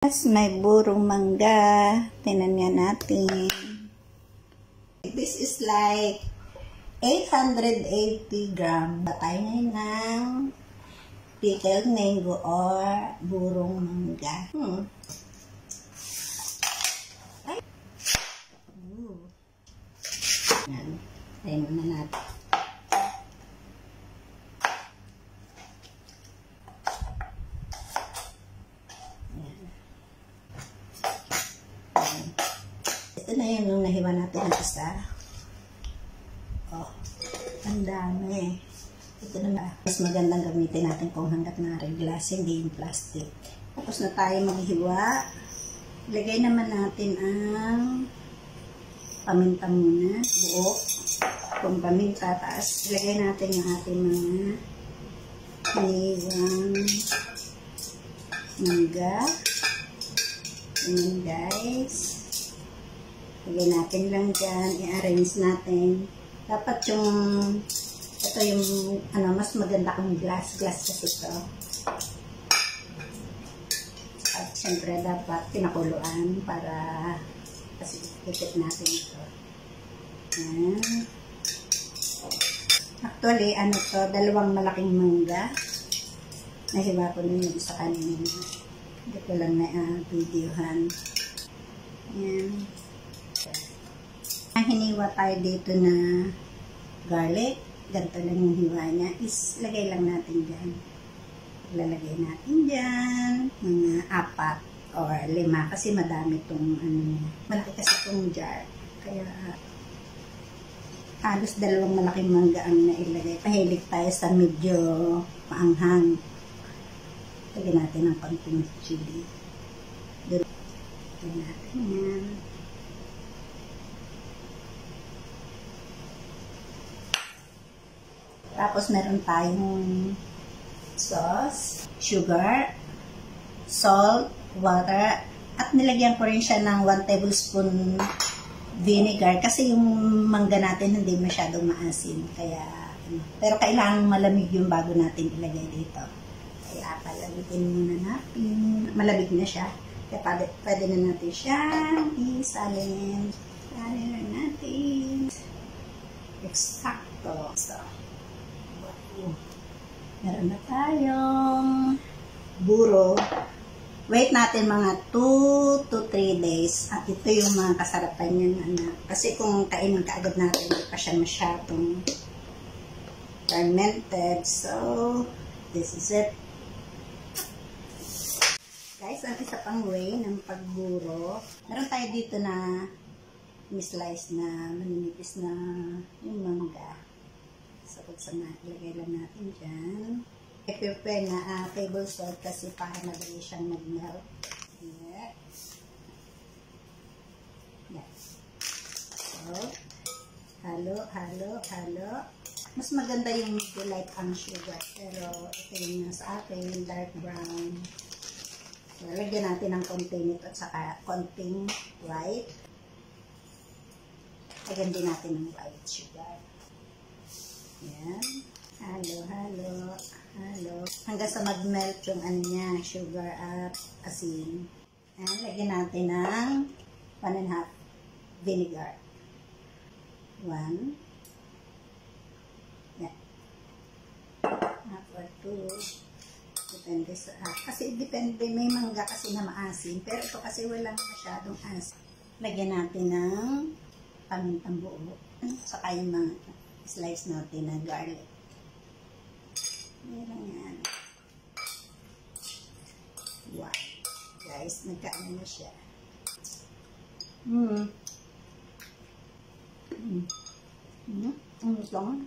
May burong mangga. Tingnan nga natin. This is like 880 gram. Tayo ngayon ng pickled mango or burong mangga. Yan. Tayo muna natin. Ito na yun nung nahiwa natin ang isa. Oh, ang dami. Ito na mas magandang gamitin natin kung hanggat na-reglass, hindi yung plastic. Tapos na tayo maghiwa. Ilagay naman natin ang paminta muna, buo. Kung paminta, taas ilagay natin yung ating mga hiniwang mangga. Ayan guys. Lagay natin lang dyan, i-arrange natin. Dapat yung, ito yung, mas maganda kung glass kasi ito. At syempre dapat pinakuluan para kasi ikit natin ito. Ayan. Actually, to, dalawang malaking mangga. Nahiwa ko na yung isa kanina. Hindi ko lang na-videohan. Ayan. Ang hiniwa tayo dito na garlic, ganito lang yung hiwa niya, is lagay lang natin dyan. Lalagay natin dyan, mga 4 or 5 kasi madami itong malaki kasi itong jar. Kaya halos dalawang malaking mangga ang nailagay. Pahilig tayo sa medyo maanghang. Lagyan natin ng konting chili. Lagyan natin yan. Tapos meron tayong sauce, sugar, salt, water, at nilagyan ko rin siya ng 1 tablespoon vinegar kasi yung mangga natin hindi masyadong maasim. Kaya, pero kailangan malamig yung bago natin ilagay dito. Kaya palamitin muna natin. Malamig na siya. Kaya pwede na natin siyang isalin. Salin na natin. Eksakto. So, meron na tayong buro. Wait natin mga 2 to 3 days. At ito yung mga kasarapan niya na kasi kung kainin kaagad natin, hindi pa siya masyadong fermented. So, this is it. Guys, ang isa pang way ng pagburo, meron tayo dito na slice na maninipis na yung mangga. So, ilagay lang natin dyan. I-prepare na table salt kasi para madali siyang mag-melt. Yeah. Yeah. So, halo, halo, halo. Mas maganda yung medyo light ang sugar. Pero ito yung nasa akin, dark brown. So, lagyan natin ng konting nito at saka konting white. Lagyan din natin ng white sugar. Yan. Halo, halo, halo. Hanggang sa mag-melt yung niya, sugar at asin. Ayan, lagyan natin ng 1½ vinegar. 1. Yan. Half or 2. Depende sa, kasi depende, may mangga kasi na maasin. Pero ito kasi walang masyadong asin. Lagyan natin ng pamintang buo. Saka yung mga slice natin na garlic. Meron yan. Wow. Guys, nagkaano na siya. Ang lang.